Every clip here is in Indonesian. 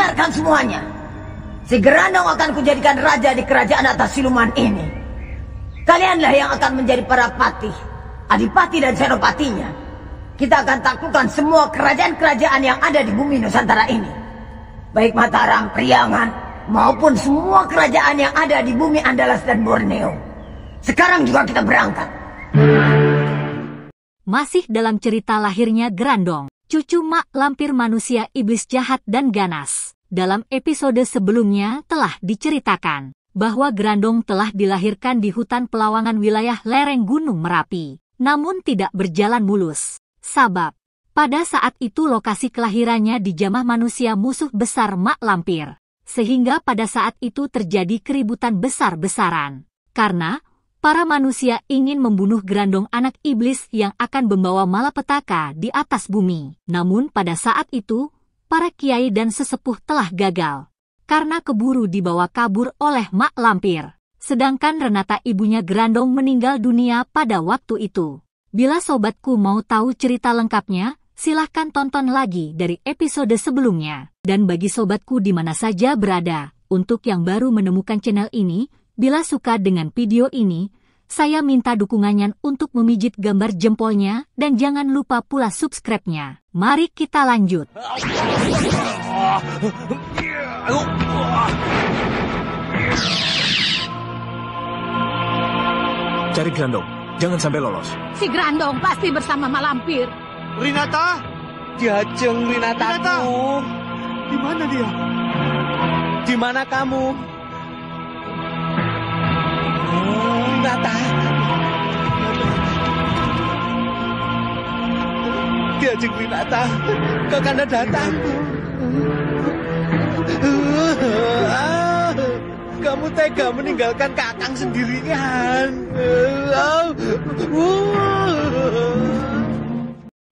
dengarkan semuanya. Si Grandong akan kujadikan raja di kerajaan atas siluman ini. Kalianlah yang akan menjadi para patih, adipati dan senopatinya. Kita akan taklukkan semua kerajaan-kerajaan yang ada di bumi Nusantara ini. Baik Mataram, Priangan, maupun semua kerajaan yang ada di bumi Andalas dan Borneo. Sekarang juga kita berangkat. Masih dalam cerita lahirnya Grandong, cucu mak lampir manusia iblis jahat dan ganas. Dalam episode sebelumnya telah diceritakan bahwa Grandong telah dilahirkan di hutan Pelawangan wilayah lereng Gunung Merapi, namun tidak berjalan mulus. Sabab, pada saat itu lokasi kelahirannya dijamah manusia musuh besar mak lampir, sehingga pada saat itu terjadi keributan besar-besaran. Karena para manusia ingin membunuh Grandong anak iblis yang akan membawa malapetaka di atas bumi. Namun pada saat itu, para kiai dan sesepuh telah gagal, karena keburu dibawa kabur oleh mak lampir. Sedangkan Renata ibunya Grandong meninggal dunia pada waktu itu. Bila sobatku mau tahu cerita lengkapnya, silahkan tonton lagi dari episode sebelumnya. Dan bagi sobatku di mana saja berada, untuk yang baru menemukan channel ini, bila suka dengan video ini, saya minta dukungannya untuk memijit gambar jempolnya dan jangan lupa pula subscribe-nya. Mari kita lanjut. Cari Grandong, jangan sampai lolos. Si Grandong pasti bersama Malampir. Rinata? Diajeng Rinataku. Di mana dia? Di mana kamu? Rinata. Diajeng Rinata. Kakanda datang. Kamu tega meninggalkan kakang sendirian.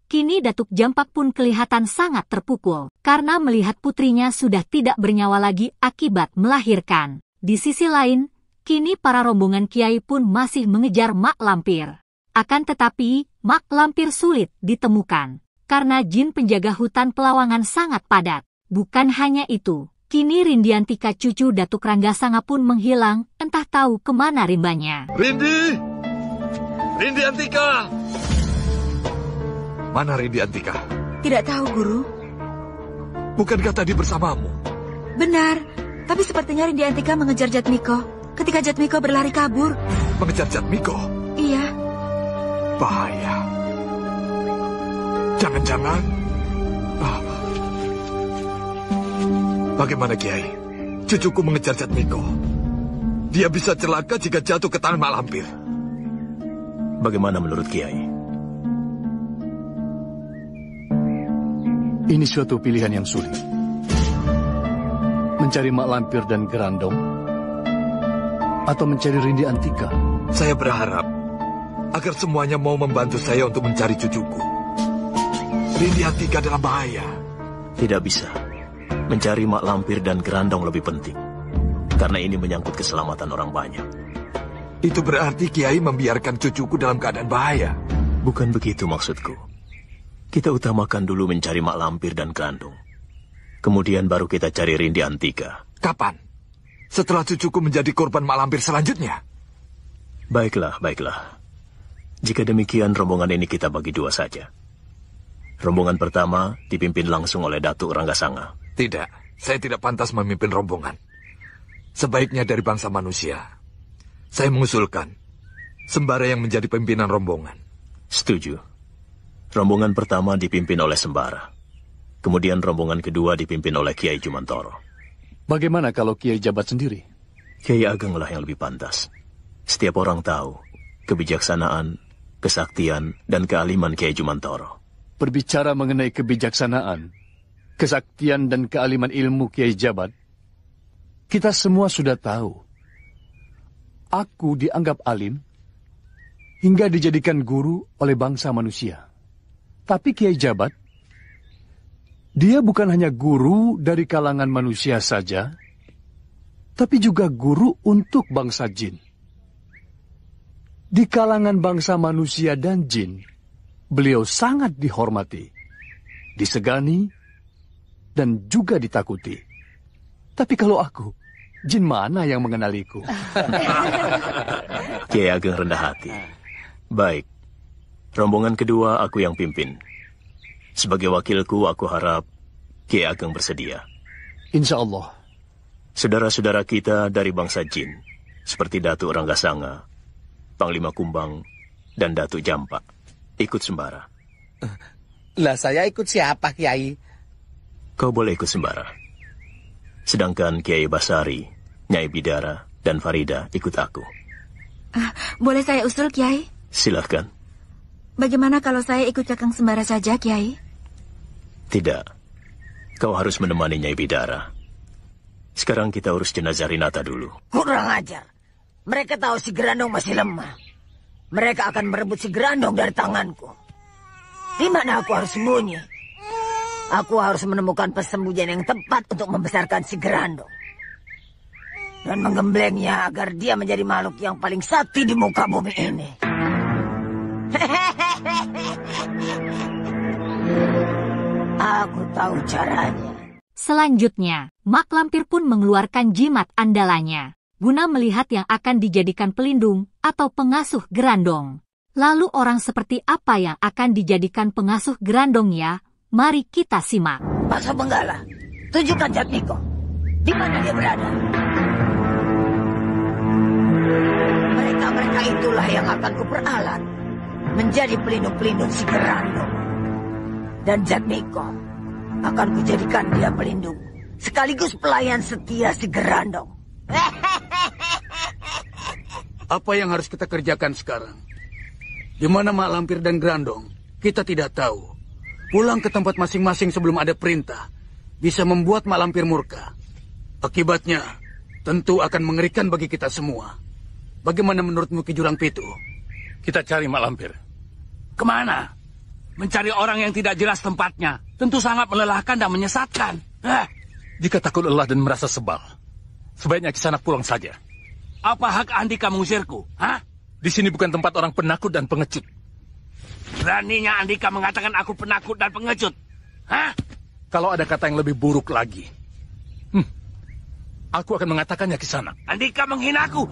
Kini Datuk Jampak pun kelihatan sangat terpukul, karena melihat putrinya sudah tidak bernyawa lagi akibat melahirkan. Di sisi lain, kini para rombongan kiai pun masih mengejar mak lampir. Akan tetapi, mak lampir sulit ditemukan, karena jin penjaga hutan Pelawangan sangat padat. Bukan hanya itu, kini Rindiantika cucu Datuk Ranggasanga pun menghilang, entah tahu kemana rimbanya. Rindiantika! Mana Rindiantika? Tidak tahu, Guru. Bukankah tadi bersamamu? Benar, tapi sepertinya Rindiantika mengejar Jatmiko ketika Jatmiko berlari kabur. Mengejar Jatmiko? Iya. Bahaya. Jangan-jangan... Bagaimana, Kiai? Cucuku mengejar Jatmiko. Dia bisa celaka jika jatuh ke tangan mak lampir. Bagaimana menurut Kiai? Ini suatu pilihan yang sulit. Mencari mak lampir dan Grandong, atau mencari Rindiantika. Saya berharap agar semuanya mau membantu saya untuk mencari cucuku. Rindiantika dalam bahaya. Tidak bisa. Mencari mak lampir dan Grandong lebih penting. Karena ini menyangkut keselamatan orang banyak. Itu berarti Kiai membiarkan cucuku dalam keadaan bahaya. Bukan begitu maksudku. Kita utamakan dulu mencari mak lampir dan Grandong. Kemudian baru kita cari Rindiantika. Kapan? Setelah cucuku menjadi korban mak lampir selanjutnya? Baiklah, baiklah. Jika demikian, rombongan ini kita bagi dua saja. Rombongan pertama dipimpin langsung oleh Datuk Ranggasanga. Tidak, saya tidak pantas memimpin rombongan. Sebaiknya dari bangsa manusia. Saya mengusulkan Sembara yang menjadi pimpinan rombongan. Setuju. Rombongan pertama dipimpin oleh Sembara. Kemudian rombongan kedua dipimpin oleh Kiai Jumantoro. Bagaimana kalau Kiai Jabat sendiri? Kiai Agenglah yang lebih pantas. Setiap orang tahu kebijaksanaan, kesaktian, dan kealiman Kiai Jumantoro. Berbicara mengenai kebijaksanaan, kesaktian, dan kealiman ilmu Kiai Jabat, kita semua sudah tahu. Aku dianggap alim hingga dijadikan guru oleh bangsa manusia. Tapi Kiai Jabat, dia bukan hanya guru dari kalangan manusia saja, tapi juga guru untuk bangsa jin. Di kalangan bangsa manusia dan jin, beliau sangat dihormati, disegani, dan juga ditakuti. Tapi kalau aku, jin mana yang mengenaliku? Kiai Ageng rendah hati. Baik, rombongan kedua aku yang pimpin. Sebagai wakilku, aku harap Kiai Ageng bersedia. Insya Allah. Saudara-saudara kita dari bangsa jin, seperti Datuk Ranggasanga, Panglima Kumbang, dan Datuk Jampak, ikut sembara. Lah saya ikut siapa, Kiai? Kau boleh ikut sembara. Sedangkan Kiai Basari, Nyai Bidara, dan Farida ikut aku. Boleh saya usul, Kiai? Silahkan. Bagaimana kalau saya ikut Kakang Sembara saja, Kiai? Tidak. Kau harus menemani Nyai Bidara. Sekarang kita urus jenazah Rinata dulu. Kurang ajar. Mereka tahu si Grandong masih lemah. Mereka akan merebut si Grandong dari tanganku. Di mana aku harus sembunyi? Aku harus menemukan persembunyian yang tepat untuk membesarkan si Grandong. Dan menggemblengnya agar dia menjadi makhluk yang paling sakti di muka bumi ini. Aku tahu caranya. Selanjutnya, Mak Lampir pun mengeluarkan jimat andalannya, guna melihat yang akan dijadikan pelindung atau pengasuh Grandong. Lalu orang seperti apa yang akan dijadikan pengasuh Grandong ya? Mari kita simak. Paso Benggala, tunjukkan Jatmiko. Di mana dia berada? Mereka itulah yang akan kuperalat menjadi pelindung-pelindung si Grandong. Dan Jatmiko akan kujadikan dia pelindung sekaligus pelayan setia si Grandong. Apa yang harus kita kerjakan sekarang? Di mana Mak Lampir dan Grandong? Kita tidak tahu. Pulang ke tempat masing-masing sebelum ada perintah bisa membuat Mak Lampir murka. Akibatnya tentu akan mengerikan bagi kita semua. Bagaimana menurutmu Ki Jurang Pitu? Kita cari Mak Lampir. Kemana? Mencari orang yang tidak jelas tempatnya tentu sangat melelahkan dan menyesatkan. Jika takut lelah dan merasa sebal, sebaiknya Kisanak pulang saja. Apa hak Andika mengusirku? Di sini bukan tempat orang penakut dan pengecut. Beraninya Andika mengatakan aku penakut dan pengecut. Kalau ada kata yang lebih buruk lagi, aku akan mengatakannya Kisanak. Andika menghinaku.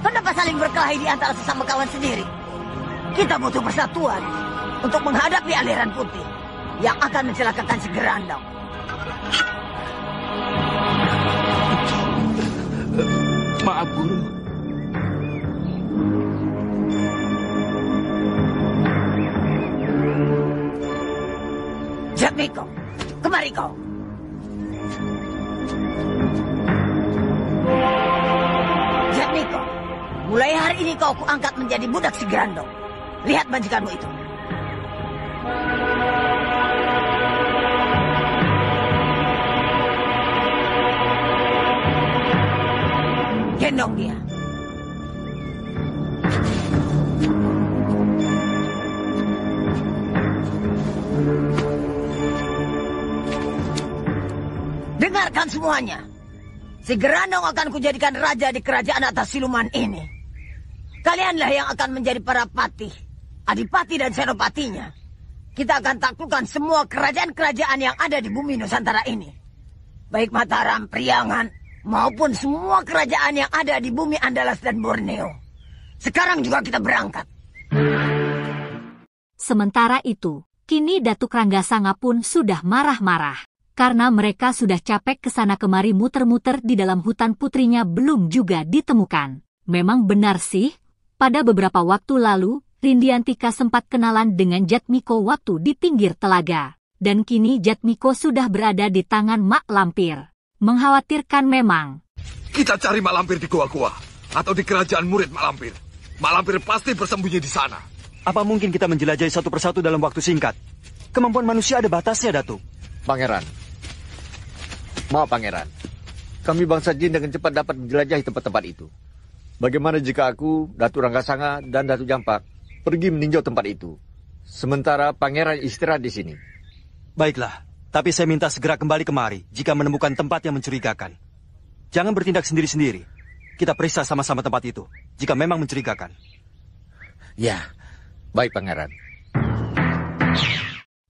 Kenapa saling berkelahi di antara sesama kawan sendiri? Kita butuh persatuan untuk menghadapi aliran putih yang akan mencelakakan si Grandong. Maaf, Guru. Jatmiko, kemari kau. Jatmiko, mulai hari ini kau kuangkat menjadi budak si Grandong. Lihat majikanmu itu. Gendong dia. Dengarkan semuanya. Si Grandong akan kujadikan raja di kerajaan atas siluman ini. Kalianlah yang akan menjadi para patih, adipati dan senopatinya. Kita akan taklukkan semua kerajaan-kerajaan yang ada di bumi Nusantara ini. Baik Mataram, Priangan, maupun semua kerajaan yang ada di bumi Andalas dan Borneo. Sekarang juga kita berangkat. Sementara itu, kini Datuk Ranggasanga pun sudah marah-marah. Karena mereka sudah capek kesana kemari muter-muter di dalam hutan putrinya belum juga ditemukan. Memang benar sih, pada beberapa waktu lalu, Rindiantika sempat kenalan dengan Jatmiko waktu di pinggir telaga. Dan kini Jatmiko sudah berada di tangan Mak Lampir. Mengkhawatirkan memang. Kita cari Mak Lampir di gua-gua atau di kerajaan murid Mak Lampir. Mak Lampir pasti bersembunyi di sana. Apa mungkin kita menjelajahi satu persatu dalam waktu singkat? Kemampuan manusia ada batasnya, Datuk. Pangeran. Maaf, Pangeran. Kami bangsa jin dengan cepat dapat menjelajahi tempat-tempat itu. Bagaimana jika aku, Datuk Ranggasanga, dan Datuk Jampak pergi meninjau tempat itu? Sementara Pangeran istirahat di sini. Baiklah, tapi saya minta segera kembali kemari jika menemukan tempat yang mencurigakan. Jangan bertindak sendiri-sendiri. Kita periksa sama-sama tempat itu, jika memang mencurigakan. Ya, baik Pangeran.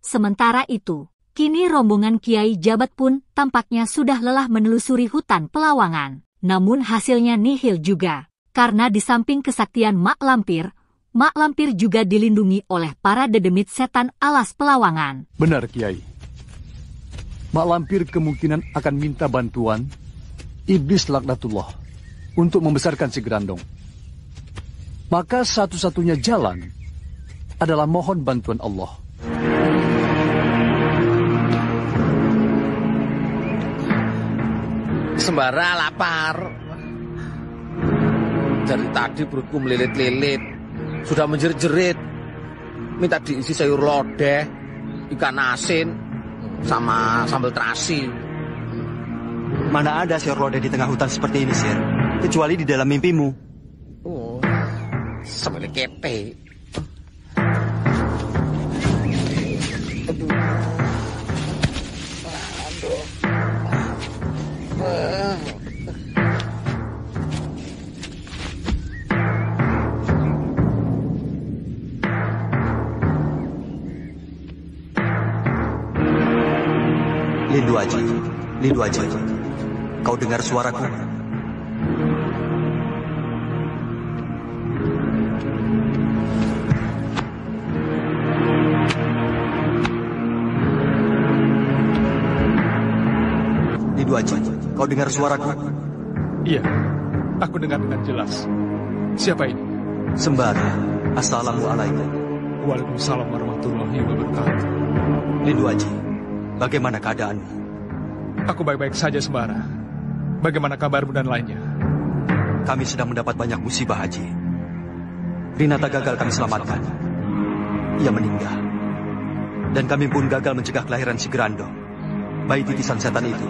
Sementara itu, kini rombongan Kiai Jabat pun tampaknya sudah lelah menelusuri hutan Pelawangan. Namun hasilnya nihil juga, karena di samping kesaktian Mak Lampir juga dilindungi oleh para dedemit setan alas Pelawangan. Benar, Kiai. Mak Lampir kemungkinan akan minta bantuan Iblis Laknatullah untuk membesarkan si Grandong. Maka satu-satunya jalan adalah mohon bantuan Allah. Sembara lapar. Dari tadi perutku melilit-lilit. Sudah menjerit-jerit. Minta diisi sayur lodeh, ikan asin, sama sambal terasi. Mana ada sayur lodeh di tengah hutan seperti ini, Sir? Kecuali di dalam mimpimu. Oh, sambil kepe. Lindu Aji, kau dengar suaraku? Lindu Aji, kau dengar suaraku? Iya, aku dengar dengan jelas. Siapa ini? Sembara. Assalamualaikum. Waalaikumsalam warahmatullahi wabarakatuh. Lindu Aji, bagaimana keadaanmu? Aku baik-baik saja, Sembara. Bagaimana kabarmu dan lainnya? Kami sedang mendapat banyak musibah, Haji. Rinata gagal kami selamatkan. Ia meninggal. Dan kami pun gagal mencegah kelahiran si Grandong, bayi titisan setan itu.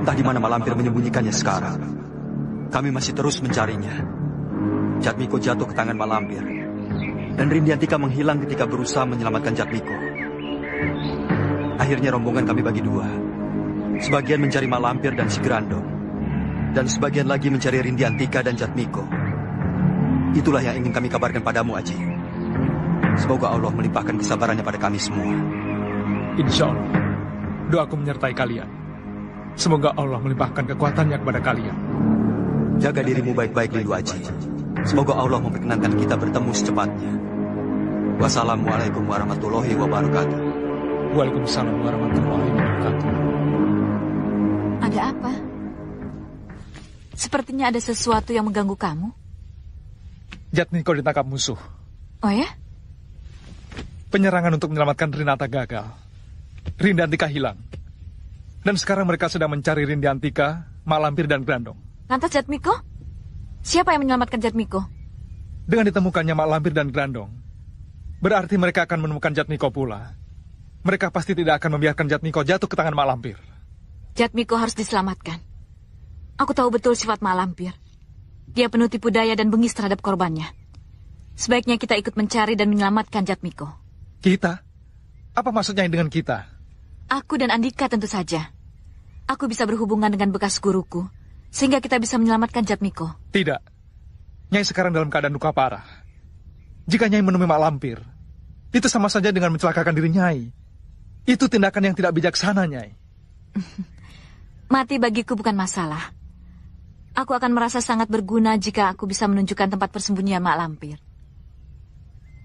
Entah di mana Mak Lampir menyembunyikannya sekarang. Kami masih terus mencarinya. Jatmiko jatuh ke tangan Mak Lampir. Dan Rindiantika menghilang ketika berusaha menyelamatkan Jatmiko. Akhirnya rombongan kami bagi dua. Sebagian mencari Mak Lampir dan si Grandong. Dan sebagian lagi mencari Rindiantika dan Jatmiko. Itulah yang ingin kami kabarkan padamu, Aji. Semoga Allah melimpahkan kesabarannya pada kami semua. Insya Allah. Doaku menyertai kalian. Semoga Allah melimpahkan kekuatannya kepada kalian. Jaga dirimu baik-baik, Lindu Aji. Semoga Allah memperkenankan kita bertemu secepatnya. Wassalamualaikum warahmatullahi wabarakatuh. Waalaikumsalam warahmatullahi wabarakatuh. Ada apa? Sepertinya ada sesuatu yang mengganggu kamu. Jatmiko ditangkap musuh. Oh ya? Penyerangan untuk menyelamatkan Rinata gagal. Rindiantika hilang. Dan sekarang mereka sedang mencari Rindiantika, Mak Lampir, dan Grandong. Lantas Jatmiko? Siapa yang menyelamatkan Jatmiko? Dengan ditemukannya Mak Lampir dan Grandong, berarti mereka akan menemukan Jatmiko pula. Mereka pasti tidak akan membiarkan Jatmiko jatuh ke tangan Mak Lampir. Jatmiko harus diselamatkan. Aku tahu betul sifat Mak Lampir. Dia penuh tipu daya dan bengis terhadap korbannya. Sebaiknya kita ikut mencari dan menyelamatkan Jatmiko. Kita? Apa maksudnya dengan kita? Aku dan Andika tentu saja. Aku bisa berhubungan dengan bekas guruku, sehingga kita bisa menyelamatkan Jatmiko. Tidak. Nyai sekarang dalam keadaan luka parah. Jika Nyai menemui Mak Lampir, itu sama saja dengan mencelakakan diri Nyai. Itu tindakan yang tidak bijaksana, Nyai. Mati bagiku bukan masalah. Aku akan merasa sangat berguna jika aku bisa menunjukkan tempat persembunyian Mak Lampir.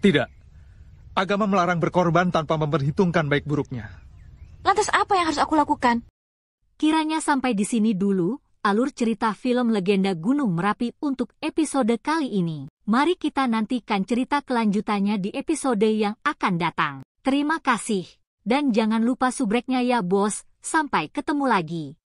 Tidak. Agama melarang berkorban tanpa memperhitungkan baik buruknya. Lantas apa yang harus aku lakukan? Kiranya sampai di sini dulu alur cerita film Legenda Gunung Merapi untuk episode kali ini. Mari kita nantikan cerita kelanjutannya di episode yang akan datang. Terima kasih. Dan jangan lupa subreknya ya bos, sampai ketemu lagi.